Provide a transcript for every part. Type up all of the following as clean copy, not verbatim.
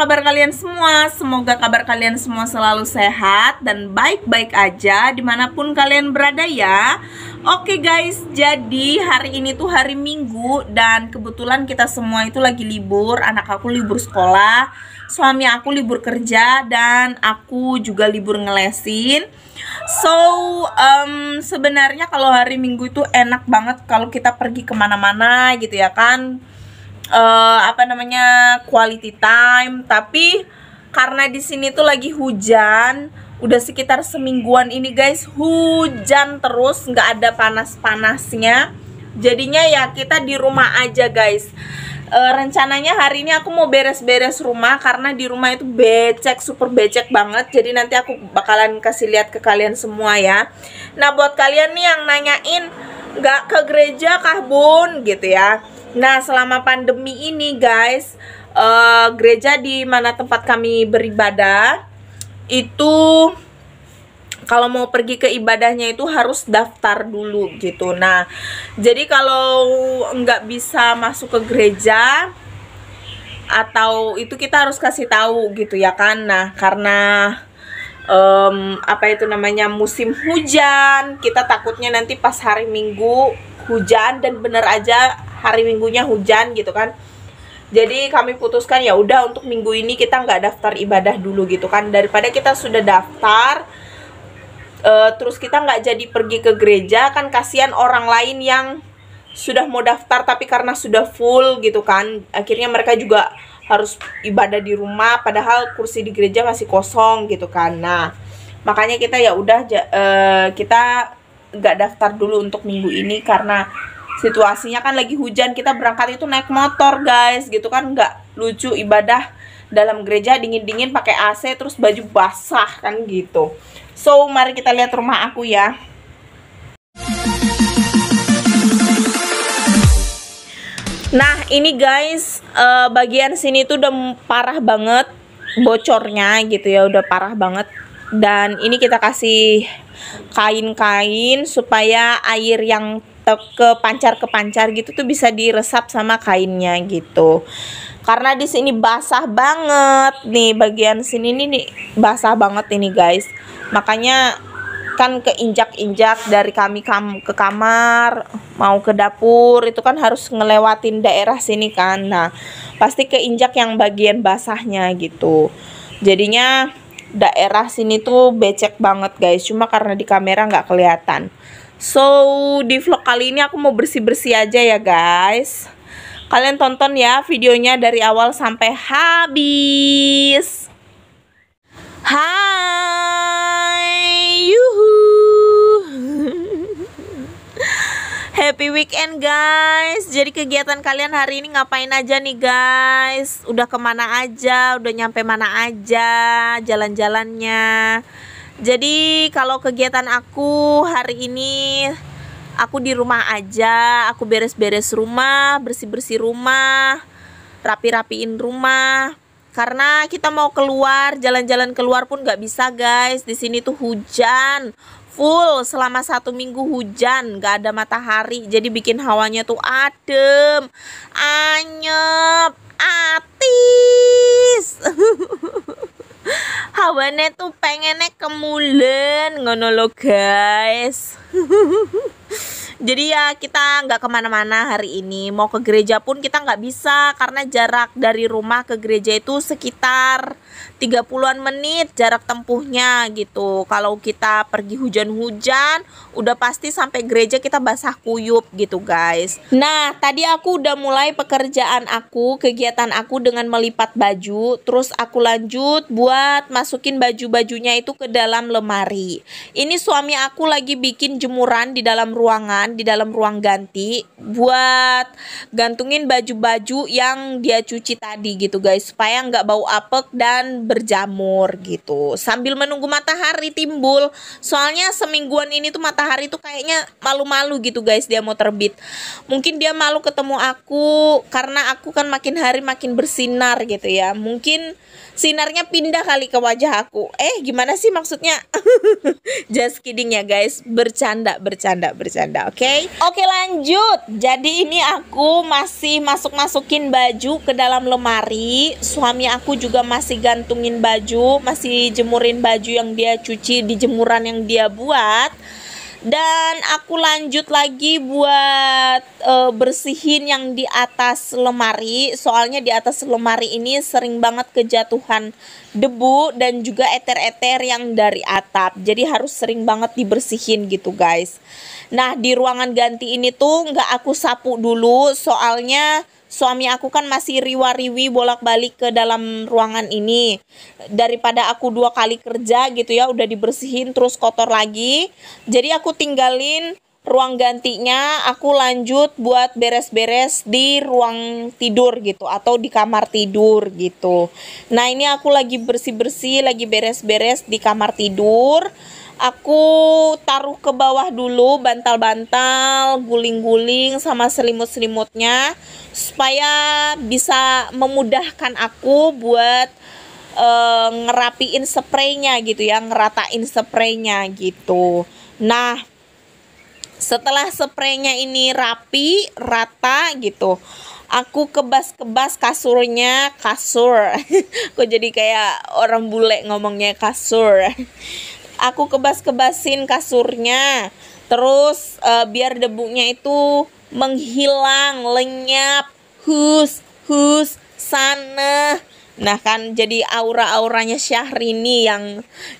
kabar kalian semua? Semoga kabar kalian semua selalu sehat dan baik-baik aja dimanapun kalian berada ya. Oke guys, jadi hari ini tuh hari Minggu dan kebetulan kita semua itu lagi libur. Anak aku libur sekolah, suami aku libur kerja, dan aku juga libur ngelesin. So, sebenarnya kalau hari Minggu itu enak banget kalau kita pergi kemana-mana gitu ya kan. Quality time. Tapi karena di sini tuh lagi hujan, udah sekitar semingguan ini guys, hujan terus, nggak ada panas-panasnya. Jadinya ya kita di rumah aja guys. Rencananya hari ini aku mau beres-beres rumah karena di rumah itu becek, super becek banget. Jadi nanti aku bakalan kasih lihat ke kalian semua ya. Nah, buat kalian nih yang nanyain nggak ke gereja kah bun gitu ya. Nah, selama pandemi ini guys, gereja di mana tempat kami beribadah itu kalau mau pergi ke ibadahnya itu harus daftar dulu gitu. Nah, jadi kalau nggak bisa masuk ke gereja atau itu kita harus kasih tahu gitu ya kan. Nah, karena musim hujan, kita takutnya nanti pas hari Minggu hujan, dan bener aja hari Minggunya hujan gitu kan. Jadi kami putuskan ya udah untuk minggu ini kita nggak daftar ibadah dulu gitu kan, daripada kita sudah daftar terus kita nggak jadi pergi ke gereja, kan kasihan orang lain yang sudah mau daftar tapi karena sudah full gitu kan, akhirnya mereka juga harus ibadah di rumah padahal kursi di gereja masih kosong gitu kan. Nah, makanya kita ya udah kita nggak daftar dulu untuk minggu ini karena situasinya kan lagi hujan. Kita berangkat itu naik motor guys gitu kan, nggak lucu ibadah dalam gereja dingin-dingin pakai AC terus baju basah kan gitu. So, mari kita lihat rumah aku ya. Nah, ini guys, bagian sini tuh udah parah banget bocornya gitu ya, udah parah banget. Dan ini kita kasih kain-kain supaya air yang kepancar gitu tuh bisa diresap sama kainnya gitu. Karena di sini basah banget nih, bagian sini nih basah banget ini guys. Makanya kan keinjak-injak dari kami ke kamar mau ke dapur itu kan harus ngelewatin daerah sini kan. Nah, pasti keinjak yang bagian basahnya gitu. Jadinya daerah sini tuh becek banget guys, cuma karena di kamera nggak kelihatan. So, di vlog kali ini aku mau bersih-bersih aja ya guys. Kalian tonton ya videonya dari awal sampai habis. Hai, yuhu. Happy weekend guys. Jadi kegiatan kalian hari ini ngapain aja nih guys? Udah kemana aja? Udah nyampe mana aja jalan-jalannya? Jadi kalau kegiatan aku hari ini, aku di rumah aja. Aku beres-beres rumah, bersih-bersih rumah, rapi-rapiin rumah. Karena kita mau keluar, jalan-jalan keluar pun nggak bisa guys. Di sini tuh hujan full selama 1 minggu, hujan, nggak ada matahari. Jadi bikin hawanya tuh adem, anyep, atis. Hawane tuh pengennya kemulen ngono lo guys. Jadi ya kita nggak kemana-mana hari ini. Mau ke gereja pun kita nggak bisa karena jarak dari rumah ke gereja itu sekitar 30-an menit jarak tempuhnya gitu. Kalau kita pergi hujan-hujan udah pasti sampai gereja kita basah kuyup gitu guys. Nah, tadi aku udah mulai pekerjaan aku, kegiatan aku dengan melipat baju. Terus aku lanjut buat masukin baju-bajunya itu ke dalam lemari. Ini suami aku lagi bikin jemuran di dalam ruangan, di dalam ruang ganti, buat gantungin baju-baju yang dia cuci tadi gitu guys, supaya nggak bau apek dan berjamur gitu, sambil menunggu matahari timbul. Soalnya semingguan ini tuh matahari tuh kayaknya malu-malu gitu guys, dia mau terbit. Mungkin dia malu ketemu aku karena aku kan makin hari makin bersinar gitu ya. Mungkin Sinarnya pindah kali ke wajah aku. Gimana sih maksudnya? Just kidding ya guys. Bercanda, bercanda, bercanda. Oke? Oke, lanjut. Jadi ini aku masih masukin baju ke dalam lemari. Suami aku juga masih gantungin baju, masih jemurin baju yang dia cuci di jemuran yang dia buat. Dan aku lanjut lagi buat bersihin yang di atas lemari. Soalnya di atas lemari ini sering banget kejatuhan debu dan juga eter-eter yang dari atap. Jadi harus sering banget dibersihin gitu guys. Nah, di ruangan ganti ini tuh nggak aku sapu dulu. Soalnya suami aku kan masih riwa-riwi bolak-balik ke dalam ruangan ini. Daripada aku 2 kali kerja gitu ya, udah dibersihin terus kotor lagi. Jadi aku tinggalin ruang gantinya, aku lanjut buat beres-beres di ruang tidur gitu atau di kamar tidur gitu. Nah, ini aku lagi bersih-bersih, lagi beres-beres di kamar tidur. Aku taruh ke bawah dulu bantal-bantal, guling-guling sama selimut-selimutnya supaya bisa memudahkan aku buat ngerapiin spraynya gitu ya, ngeratain spraynya gitu. Nah, setelah spraynya ini rapi, rata gitu, aku kebas-kebas kasur. Kok jadi kayak orang bule ngomongnya kasur. Aku kebas-kebasin kasurnya. Terus biar debunya itu menghilang, lenyap, hus sana. Nah kan jadi aura-auranya Syahrini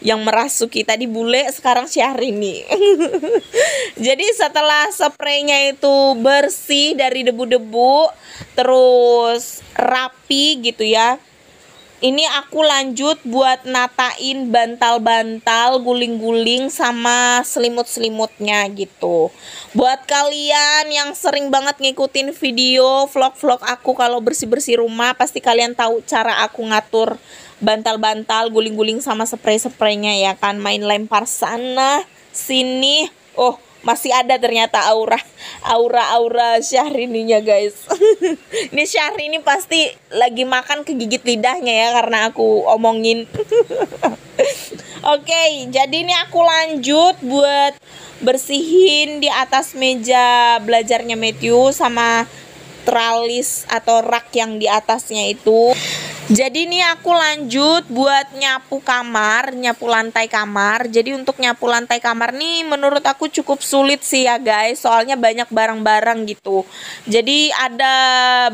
yang merasuki. Tadi bule, sekarang Syahrini. Jadi setelah spraynya itu bersih dari debu-debu, terus rapi gitu ya, ini aku lanjut buat natain bantal-bantal, guling-guling sama selimut-selimutnya gitu. Buat kalian yang sering banget ngikutin video vlog-vlog aku kalau bersih-bersih rumah, pasti kalian tahu cara aku ngatur bantal-bantal, guling-guling sama spray-spraynya ya kan. Main lempar sana, sini. Oh, masih ada ternyata aura Syahrini-nya guys. Ini Syahrini pasti lagi makan kegigit lidahnya ya karena aku omongin. Oke, jadi ini aku lanjut buat bersihin di atas meja belajarnya Matthew sama tralis atau rak yang di atasnya itu. Jadi ini aku lanjut buat nyapu kamar, nyapu lantai kamar. Jadi untuk nyapu lantai kamar nih menurut aku cukup sulit sih ya guys. Soalnya banyak barang-barang gitu. Jadi ada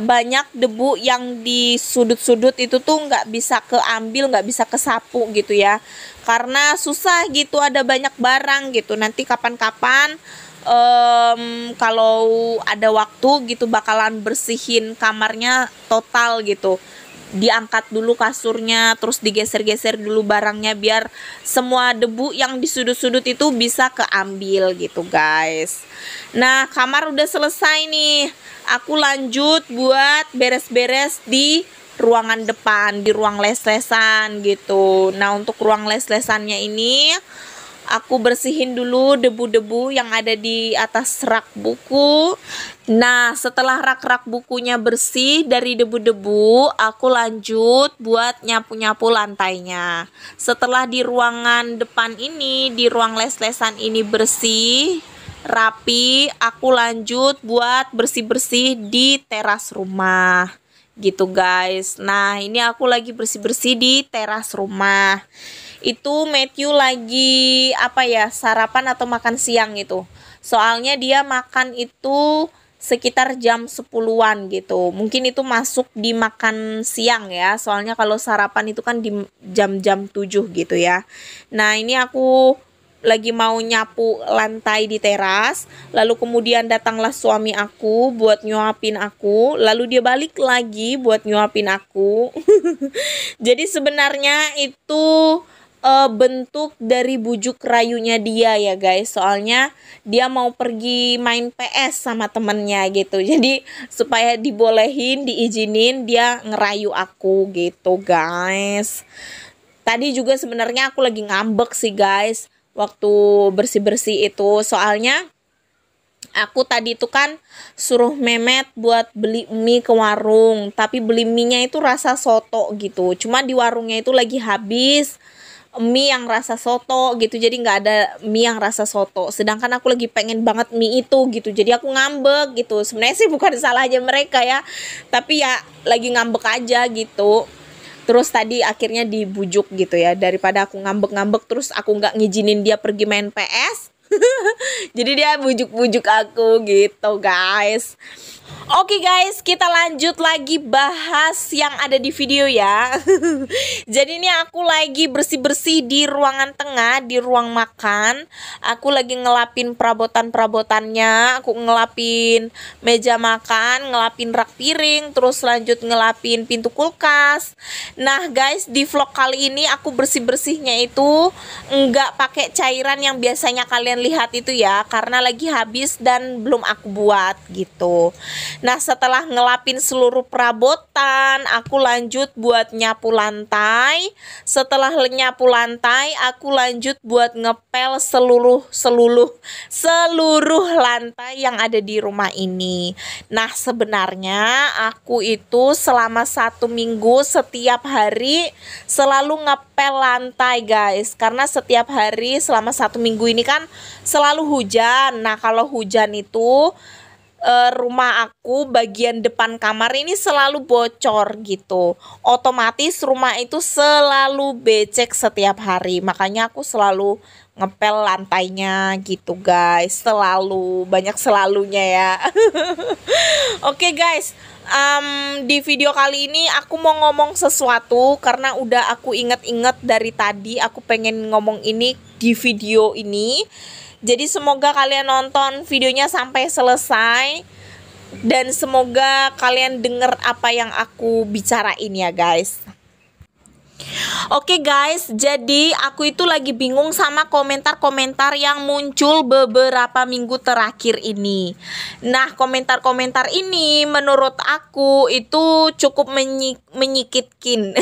banyak debu yang di sudut-sudut itu tuh nggak bisa keambil, nggak bisa kesapu gitu ya. Karena susah gitu, ada banyak barang gitu. Nanti kapan-kapan kalau ada waktu gitu bakalan bersihin kamarnya total gitu. Diangkat dulu kasurnya, terus digeser-geser dulu barangnya biar semua debu yang di sudut-sudut itu bisa keambil gitu guys. Nah, kamar udah selesai nih. Aku lanjut buat beres-beres di ruangan depan, di ruang les-lesan gitu. Nah, untuk ruang les-lesannya ini aku bersihin dulu debu-debu yang ada di atas rak buku. Nah, setelah rak-rak bukunya bersih dari debu-debu, aku lanjut buat nyapu-nyapu lantainya. Setelah di ruangan depan ini, di ruang les-lesan ini bersih, rapi, aku lanjut buat bersih-bersih di teras rumah. Gitu guys. Nah, ini aku lagi bersih-bersih di teras rumah. Itu Matthew lagi sarapan atau makan siang itu. Soalnya dia makan itu sekitar jam 10-an gitu. Mungkin itu masuk di makan siang ya. Soalnya kalau sarapan itu kan di jam-jam 7 gitu ya. Nah, ini aku lagi mau nyapu lantai di teras, lalu kemudian datanglah suami aku buat nyuapin aku, lalu dia balik lagi buat nyuapin aku. Jadi sebenarnya itu bentuk dari bujuk rayunya dia ya guys, soalnya dia mau pergi main PS sama temennya gitu. Jadi supaya dibolehin, diizinin, dia ngerayu aku gitu guys. Tadi juga sebenarnya aku lagi ngambek sih guys waktu bersih-bersih itu, soalnya Aku tadi tuh kan suruh Memet buat beli mie ke warung, tapi beli mie-nya itu rasa soto gitu. Cuma di warungnya itu lagi habis mie yang rasa soto gitu, jadi nggak ada mie yang rasa soto. Sedangkan aku lagi pengen banget mie itu gitu, jadi aku ngambek gitu. Sebenarnya sih bukan salahnya mereka ya, tapi ya lagi ngambek aja gitu. Terus tadi akhirnya dibujuk gitu ya, daripada aku ngambek-ngambek terus aku nggak ngizinin dia pergi main PS. Jadi dia bujuk-bujuk aku gitu guys. Oke guys, kita lanjut lagi bahas yang ada di video ya. Jadi ini aku lagi bersih-bersih di ruangan tengah, di ruang makan. Aku lagi ngelapin perabotan-perabotannya. Aku ngelapin meja makan, ngelapin rak piring, terus lanjut ngelapin pintu kulkas. Nah guys, di vlog kali ini aku bersih-bersihnya itu nggak pakai cairan yang biasanya kalian lihat itu ya, karena lagi habis dan belum aku buat gitu. Nah setelah ngelapin seluruh perabotan, aku lanjut buat nyapu lantai. Setelah nyapu lantai, aku lanjut buat ngepel seluruh lantai yang ada di rumah ini. Nah sebenarnya aku itu selama 1 minggu setiap hari selalu ngepel lantai guys, karena setiap hari selama 1 minggu ini kan selalu hujan. Nah kalau hujan itu rumah aku bagian depan kamar ini selalu bocor gitu, otomatis rumah itu selalu becek setiap hari. Makanya aku selalu ngepel lantainya gitu guys, selalu, banyak selalunya ya. Oke guys, di video kali ini aku mau ngomong sesuatu karena udah aku inget-inget dari tadi. Aku pengen ngomong ini di video ini. Jadi semoga kalian nonton videonya sampai selesai dan semoga kalian denger apa yang aku bicarain ya guys. Oke guys, jadi aku itu lagi bingung sama komentar-komentar yang muncul beberapa minggu terakhir ini. Nah, komentar-komentar ini menurut aku itu cukup menyakitkan,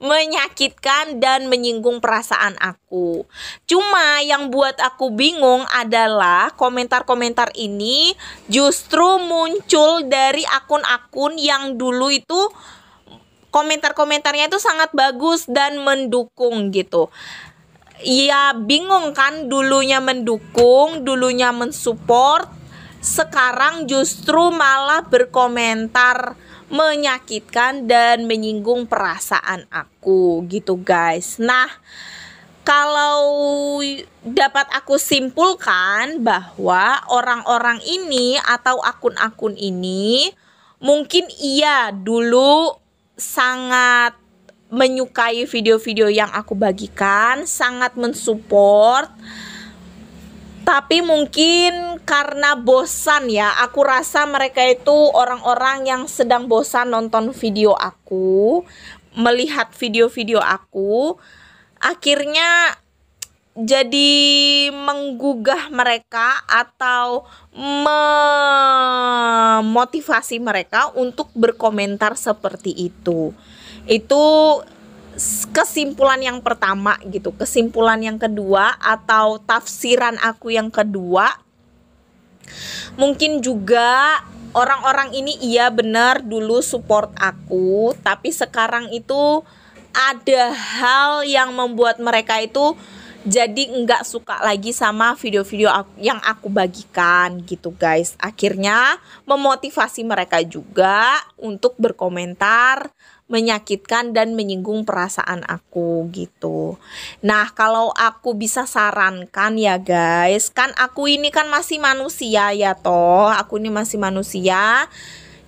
menyakitkan dan menyinggung perasaan aku. Cuma yang buat aku bingung adalah komentar-komentar ini justru muncul dari akun-akun yang dulu itu komentar-komentarnya itu sangat bagus dan mendukung gitu. Ya bingung kan, dulunya mendukung, dulunya mensupport, sekarang justru malah berkomentar menyakitkan dan menyinggung perasaan aku gitu guys. Nah, kalau dapat aku simpulkan bahwa orang-orang ini atau akun-akun ini mungkin iya dulu sangat menyukai video-video yang aku bagikan, sangat mensupport. Tapi mungkin karena bosan ya, aku rasa mereka itu orang-orang yang sedang bosan nonton video aku, melihat video-video aku. Akhirnya jadi menggugah mereka atau memotivasi mereka untuk berkomentar seperti itu. Itu kesimpulan yang pertama gitu. Kesimpulan yang kedua atau tafsiran aku yang kedua, mungkin juga orang-orang ini iya benar dulu support aku, tapi sekarang itu ada hal yang membuat mereka itu jadi nggak suka lagi sama video-video yang aku bagikan gitu guys. Akhirnya memotivasi mereka juga untuk berkomentar menyakitkan dan menyinggung perasaan aku gitu. Nah kalau aku bisa sarankan ya guys, kan aku ini kan masih manusia ya toh, aku ini masih manusia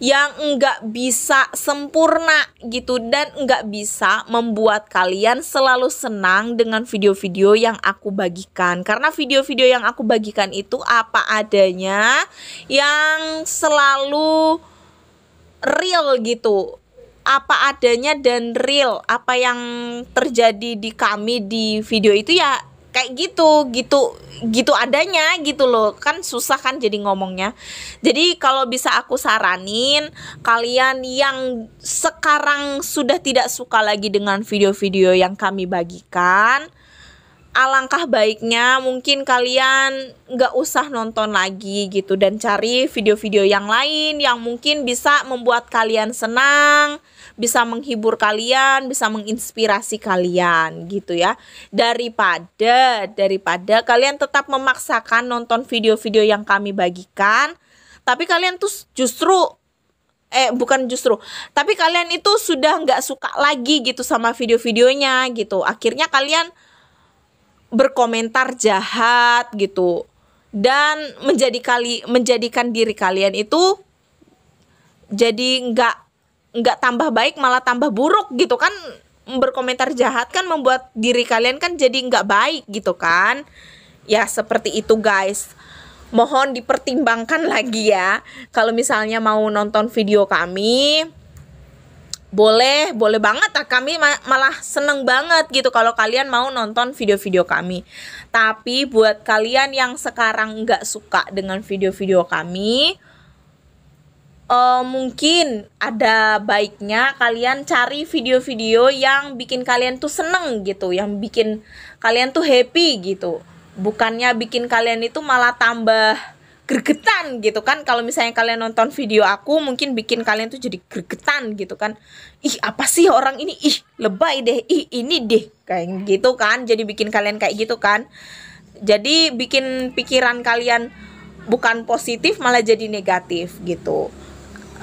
yang enggak bisa sempurna gitu dan enggak bisa membuat kalian selalu senang dengan video-video yang aku bagikan. Karena video-video yang aku bagikan itu apa adanya, yang selalu real gitu. Apa adanya dan real, apa yang terjadi di kami di video itu ya kayak gitu adanya gitu loh. Kan susah kan jadi ngomongnya. Jadi kalau bisa aku saranin kalian yang sekarang sudah tidak suka lagi dengan video-video yang kami bagikan, alangkah baiknya mungkin kalian nggak usah nonton lagi gitu, dan cari video-video yang lain yang mungkin bisa membuat kalian senang, bisa menghibur kalian, bisa menginspirasi kalian gitu ya. Daripada kalian tetap memaksakan nonton video-video yang kami bagikan, tapi kalian tuh tapi kalian itu sudah nggak suka lagi gitu sama video-videonya gitu. Akhirnya kalian berkomentar jahat gitu, dan menjadikan diri kalian itu jadi nggak tambah baik, malah tambah buruk gitu kan. Berkomentar jahat kan membuat diri kalian kan jadi nggak baik gitu kan ya. Seperti itu guys, mohon dipertimbangkan lagi ya. Kalau misalnya mau nonton video kami, boleh banget. Kami malah seneng banget gitu kalau kalian mau nonton video-video kami. Tapi buat kalian yang sekarang nggak suka dengan video-video kami, mungkin ada baiknya kalian cari video-video yang bikin kalian tuh seneng gitu, yang bikin kalian tuh happy gitu. Bukannya bikin kalian itu malah tambah gregetan gitu kan. Kalau misalnya kalian nonton video aku, mungkin bikin kalian tuh jadi gregetan gitu kan. Ih, apa sih orang ini, ih lebay deh, ih ini deh, kayak gitu kan. Jadi bikin kalian kayak gitu kan. Jadi bikin pikiran kalian bukan positif, malah jadi negatif gitu.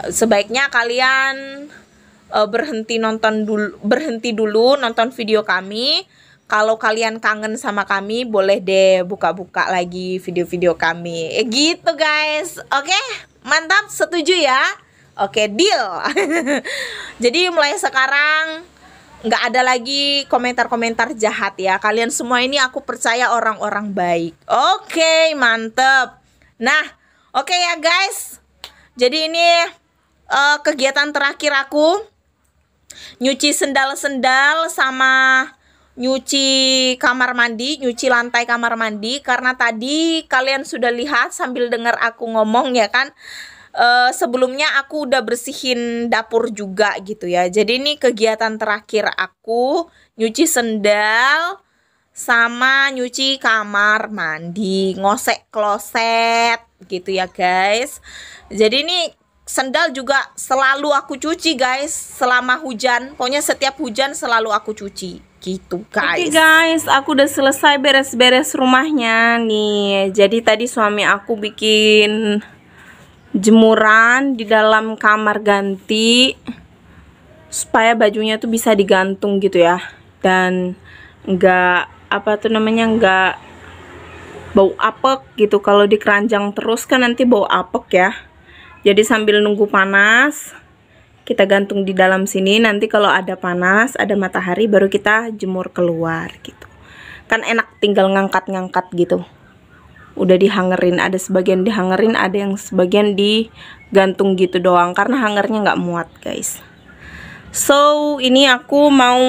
Sebaiknya kalian berhenti dulu nonton video kami. Kalau kalian kangen sama kami, boleh deh buka-buka lagi video-video kami. Gitu guys. Oke, mantap, setuju ya? Oke, deal. Jadi mulai sekarang nggak ada lagi komentar-komentar jahat ya. Kalian semua ini aku percaya orang-orang baik. Oke, mantep. Nah, oke ya guys. Jadi ini kegiatan terakhir aku. Nyuci sendal-sendal sama nyuci kamar mandi, nyuci lantai kamar mandi. Karena tadi kalian sudah lihat sambil dengar aku ngomong ya kan, sebelumnya aku udah bersihin dapur juga gitu ya. Jadi ini kegiatan terakhir aku, nyuci sendal sama nyuci kamar mandi, ngosek kloset gitu ya guys. Jadi ini sendal juga selalu aku cuci guys selama hujan. Pokoknya setiap hujan selalu aku cuci gitu guys. Oke guys, aku udah selesai beres-beres rumahnya nih. Jadi tadi suami aku bikin jemuran di dalam kamar ganti supaya bajunya tuh bisa digantung gitu ya, dan nggak nggak bau apek gitu. Kalau di keranjang terus kan nanti bau apek ya. Jadi sambil nunggu panas, kita gantung di dalam sini. Nanti kalau ada panas, ada matahari, baru kita jemur keluar gitu. Kan enak tinggal ngangkat-ngangkat gitu. Udah dihangerin, ada sebagian dihangerin, ada yang sebagian digantung gitu doang. Karena hangernya nggak muat guys. So, ini aku mau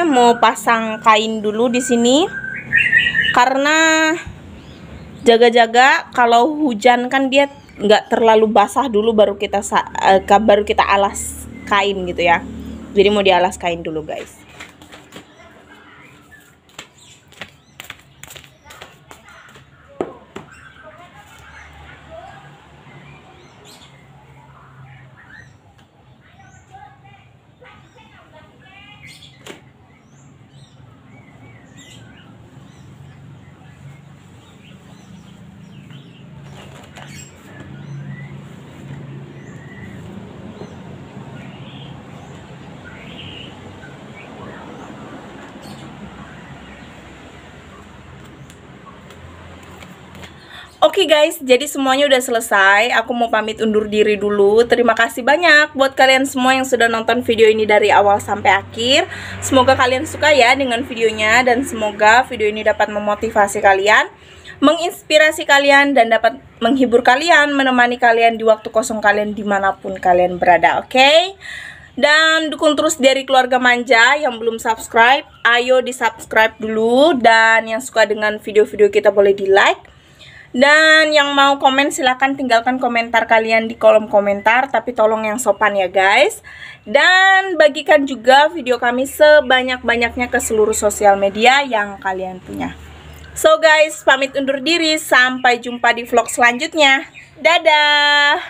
mau pasang kain dulu di sini. Karena jaga-jaga kalau hujan kan dia nggak terlalu basah dulu, baru kita alas kain gitu ya. Jadi mau dialas kain dulu guys. Oke guys, jadi semuanya udah selesai. Aku mau pamit undur diri dulu. Terima kasih banyak buat kalian semua yang sudah nonton video ini dari awal sampai akhir. Semoga kalian suka ya dengan videonya, dan semoga video ini dapat memotivasi kalian, menginspirasi kalian, dan dapat menghibur kalian, menemani kalian di waktu kosong kalian dimanapun kalian berada. Oke? Dan dukung terus dari keluarga manja. Yang belum subscribe, ayo di subscribe dulu. Dan yang suka dengan video-video kita boleh di like. Dan yang mau komen silahkan tinggalkan komentar kalian di kolom komentar, tapi tolong yang sopan ya guys. Dan bagikan juga video kami sebanyak-banyaknya ke seluruh sosial media yang kalian punya. So guys, pamit undur diri, sampai jumpa di vlog selanjutnya. Dadah.